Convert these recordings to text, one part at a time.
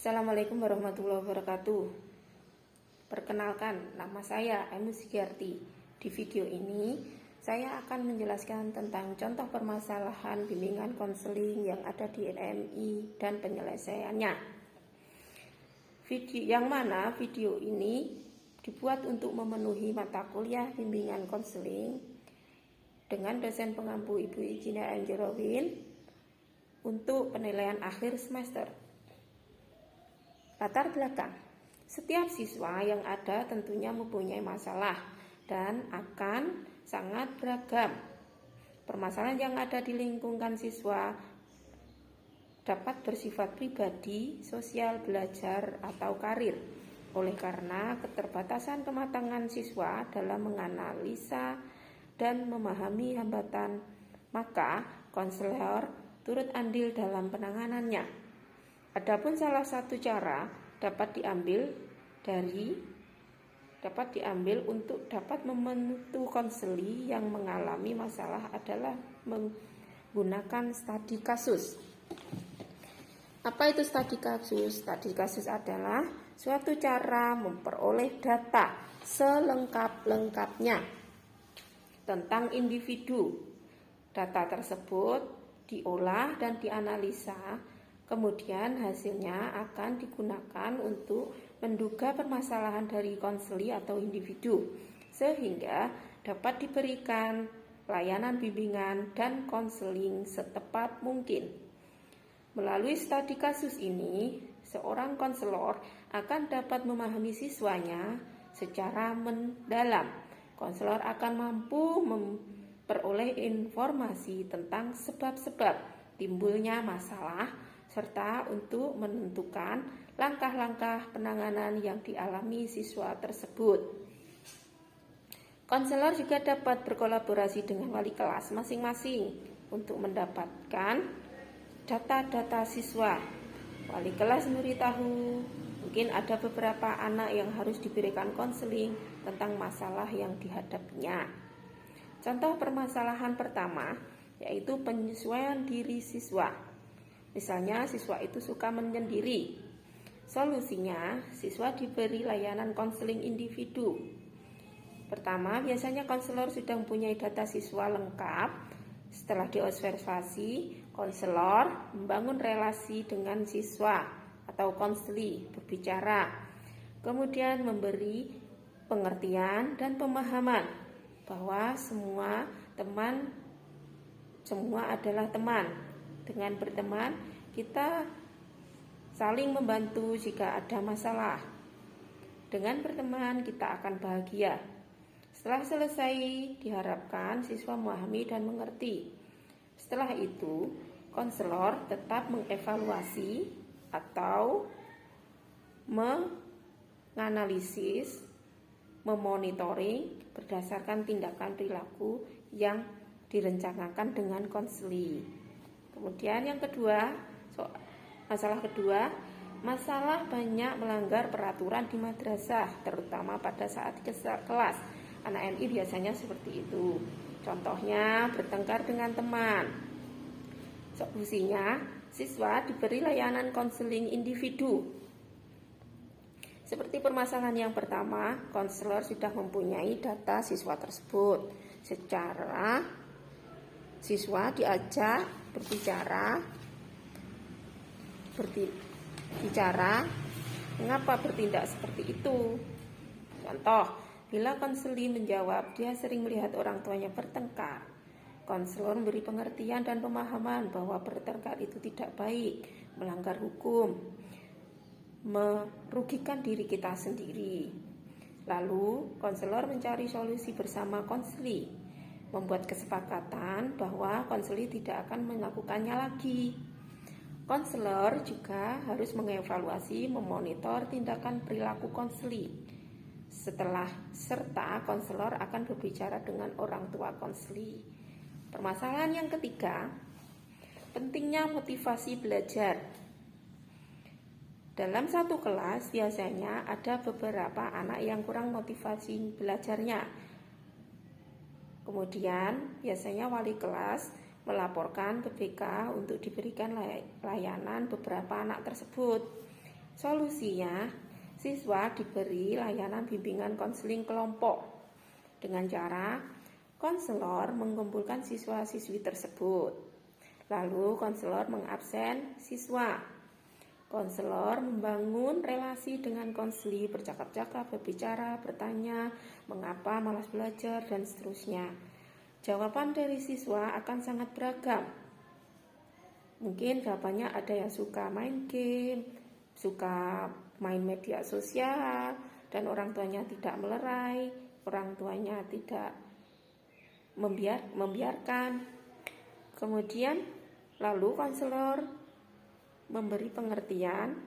Assalamualaikum warahmatullahi wabarakatuh. Perkenalkan, nama saya Emu Sugiarti. Di video ini, saya akan menjelaskan tentang contoh permasalahan bimbingan konseling yang ada di NMI dan penyelesaiannya. Yang mana video ini dibuat untuk memenuhi mata kuliah bimbingan konseling dengan dosen pengampu Ibu Ijina Angelowin untuk penilaian akhir semester. Latar belakang, setiap siswa yang ada tentunya mempunyai masalah dan akan sangat beragam. Permasalahan yang ada di lingkungan siswa dapat bersifat pribadi, sosial, belajar, atau karir. Oleh karena keterbatasan kematangan siswa dalam menganalisa dan memahami hambatan, maka konselor turut andil dalam penanganannya. Adapun salah satu cara dapat diambil untuk dapat membantu konseli yang mengalami masalah adalah menggunakan studi kasus. Apa itu studi kasus? Studi kasus adalah suatu cara memperoleh data selengkap-lengkapnya tentang individu. Data tersebut diolah dan dianalisa. Kemudian hasilnya akan digunakan untuk menduga permasalahan dari konseli atau individu, sehingga dapat diberikan layanan bimbingan dan konseling setepat mungkin. Melalui studi kasus ini, seorang konselor akan dapat memahami siswanya secara mendalam. Konselor akan mampu memperoleh informasi tentang sebab-sebab timbulnya masalah serta untuk menentukan langkah-langkah penanganan yang dialami siswa tersebut. Konselor juga dapat berkolaborasi dengan wali kelas masing-masing untuk mendapatkan data-data siswa. Wali kelas memberitahu mungkin ada beberapa anak yang harus diberikan konseling tentang masalah yang dihadapinya. Contoh permasalahan pertama yaitu penyesuaian diri siswa. Misalnya siswa itu suka menyendiri. Solusinya, siswa diberi layanan konseling individu. Pertama, biasanya konselor sudah mempunyai data siswa lengkap. Setelah diobservasi, konselor membangun relasi dengan siswa atau konseli, berbicara. Kemudian memberi pengertian dan pemahaman bahwa semua adalah teman. Dengan berteman, kita saling membantu jika ada masalah. Dengan berteman, kita akan bahagia. Setelah selesai, diharapkan siswa memahami dan mengerti. Setelah itu, konselor tetap mengevaluasi atau menganalisis, memonitoring berdasarkan tindakan perilaku yang direncanakan dengan konseli. Kemudian yang kedua, masalah banyak melanggar peraturan di madrasah, terutama pada saat kelas. Anak MI biasanya seperti itu. Contohnya bertengkar dengan teman. Solusinya, siswa diberi layanan konseling individu. Seperti permasalahan yang pertama, konselor sudah mempunyai data siswa tersebut. Secara siswa diajak berbicara mengapa bertindak seperti itu. Contoh, bila konseli menjawab dia sering melihat orang tuanya bertengkar, konselor memberi pengertian dan pemahaman bahwa bertengkar itu tidak baik, melanggar hukum, merugikan diri kita sendiri. Lalu konselor mencari solusi bersama konseli, membuat kesepakatan bahwa konseli tidak akan melakukannya lagi. Konselor juga harus mengevaluasi, memonitor tindakan perilaku konseli. Serta konselor akan berbicara dengan orang tua konseli. Permasalahan yang ketiga, pentingnya motivasi belajar. Dalam satu kelas biasanya ada beberapa anak yang kurang motivasi belajarnya. Kemudian biasanya wali kelas melaporkan ke BK untuk diberikan layanan beberapa anak tersebut. Solusinya, siswa diberi layanan bimbingan konseling kelompok dengan cara konselor mengumpulkan siswa-siswi tersebut. Lalu konselor mengabsen siswa. Konselor membangun relasi dengan konseli, bercakap-cakap, berbicara, bertanya, mengapa malas belajar, dan seterusnya. Jawaban dari siswa akan sangat beragam. Mungkin jawabannya ada yang suka main game, suka main media sosial, dan orang tuanya tidak melerai, orang tuanya tidak membiarkan. Kemudian lalu konselor memberi pengertian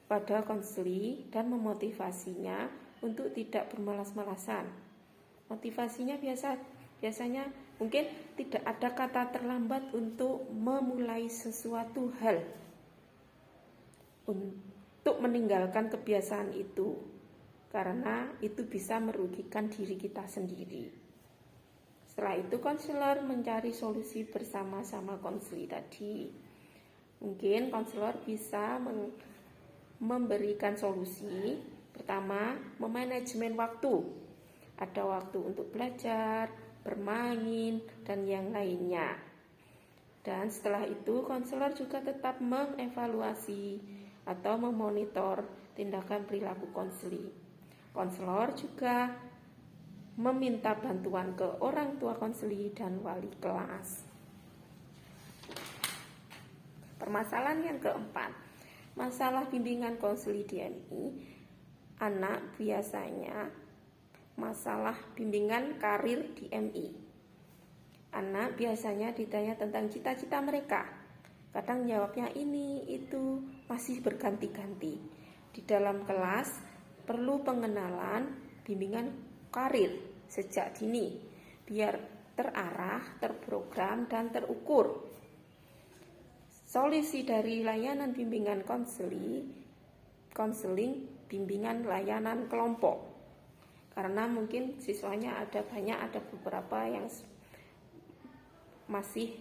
pada konseli dan memotivasinya untuk tidak bermalas-malasan. Motivasinya biasanya mungkin tidak ada kata terlambat untuk memulai sesuatu hal, untuk meninggalkan kebiasaan itu, karena itu bisa merugikan diri kita sendiri. Setelah itu konselor mencari solusi bersama-sama konseli tadi. Mungkin konselor bisa memberikan solusi. Pertama, memanajemen waktu. Ada waktu untuk belajar, bermain, dan yang lainnya. Dan setelah itu konselor juga tetap mengevaluasi atau memonitor tindakan perilaku konseli. Konselor juga meminta bantuan ke orang tua konseli dan wali kelas. Permasalahan yang keempat, masalah bimbingan konseli di MI. Anak biasanya masalah bimbingan karir di MI. Anak biasanya ditanya tentang cita-cita mereka. Kadang jawabnya ini, itu, masih berganti-ganti. Di dalam kelas perlu pengenalan bimbingan karir sejak dini, biar terarah, terprogram, dan terukur. Solusi dari layanan bimbingan konseling bimbingan layanan kelompok. Karena mungkin siswanya ada beberapa yang masih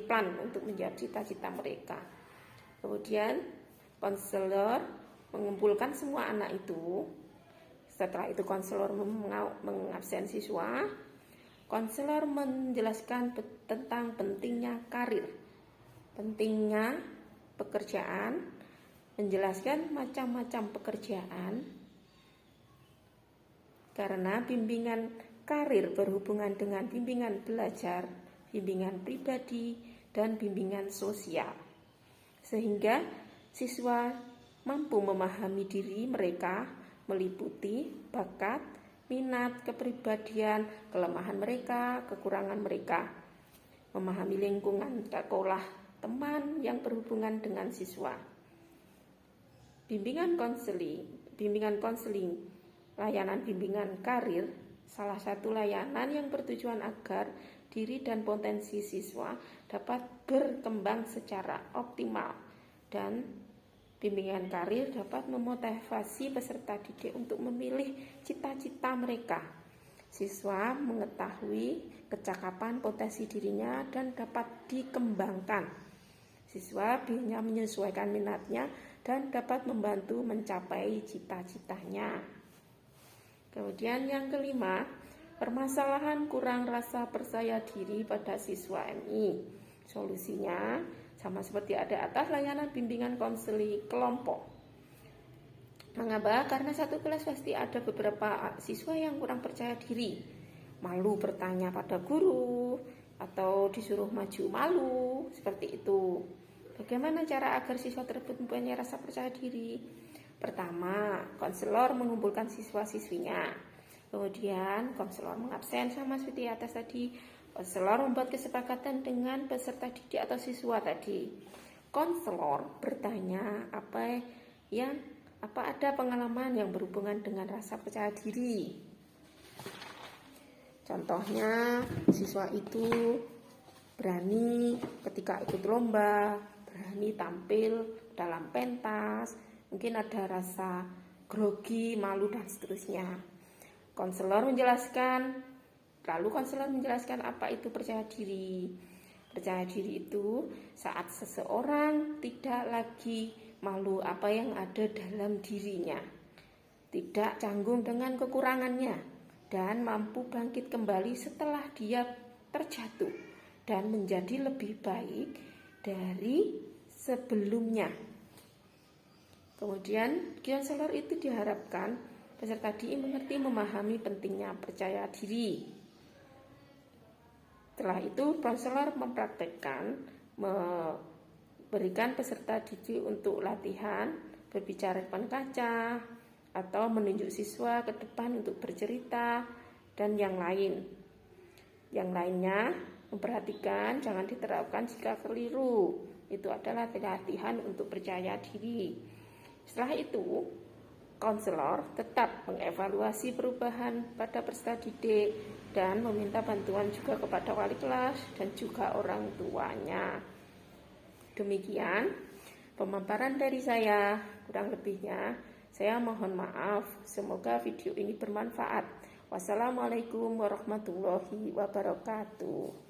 plan untuk menjawab cita-cita mereka. Kemudian konselor mengumpulkan semua anak itu. Setelah itu konselor mengabsen siswa. Konselor menjelaskan tentang pentingnya karir, pentingnya pekerjaan, menjelaskan macam-macam pekerjaan, karena bimbingan karir berhubungan dengan bimbingan belajar, bimbingan pribadi, dan bimbingan sosial, sehingga siswa mampu memahami diri mereka, meliputi bakat, minat, kepribadian, kelemahan mereka, kekurangan mereka, memahami lingkungan sekolah, teman yang berhubungan dengan siswa. Bimbingan konseling, layanan bimbingan karir, salah satu layanan yang bertujuan agar diri dan potensi siswa dapat berkembang secara optimal, dan bimbingan karir dapat memotivasi peserta didik untuk memilih cita-cita mereka. Siswa mengetahui kecakapan potensi dirinya dan dapat dikembangkan. Siswa bisa menyesuaikan minatnya dan dapat membantu mencapai cita-citanya. Kemudian yang kelima, permasalahan kurang rasa percaya diri pada siswa MI. Solusinya sama seperti ada atas, layanan bimbingan konseli kelompok. Mengapa? Karena satu kelas pasti ada beberapa siswa yang kurang percaya diri, malu bertanya pada guru, atau disuruh maju malu, seperti itu. Bagaimana cara agar siswa tersebut mempunyai rasa percaya diri? Pertama, konselor mengumpulkan siswa-siswinya. Kemudian konselor mengabsen sama seperti atas tadi. Konselor membuat kesepakatan dengan peserta didik atau siswa tadi. Konselor bertanya apa ada pengalaman yang berhubungan dengan rasa percaya diri. Contohnya, siswa itu berani ketika ikut lomba, berani tampil dalam pentas, mungkin ada rasa grogi, malu, dan seterusnya. Lalu konselor menjelaskan apa itu percaya diri. Percaya diri itu saat seseorang tidak lagi malu apa yang ada dalam dirinya, tidak canggung dengan kekurangannya, dan mampu bangkit kembali setelah dia terjatuh dan menjadi lebih baik dari sebelumnya. Kemudian konselor itu diharapkan peserta DI mengerti memahami pentingnya percaya diri. Setelah itu konselor mempraktekkan, memberikan peserta didik untuk latihan berbicara depan kaca atau menunjuk siswa ke depan untuk bercerita dan yang lain. Yang lainnya memperhatikan jangan diterapkan jika keliru. Itu adalah latihan untuk percaya diri. Setelah itu konselor tetap mengevaluasi perubahan pada peserta didik dan meminta bantuan juga kepada wali kelas dan juga orang tuanya. Demikian pemaparan dari saya, kurang lebihnya saya mohon maaf. Semoga video ini bermanfaat. Wassalamualaikum warahmatullahi wabarakatuh.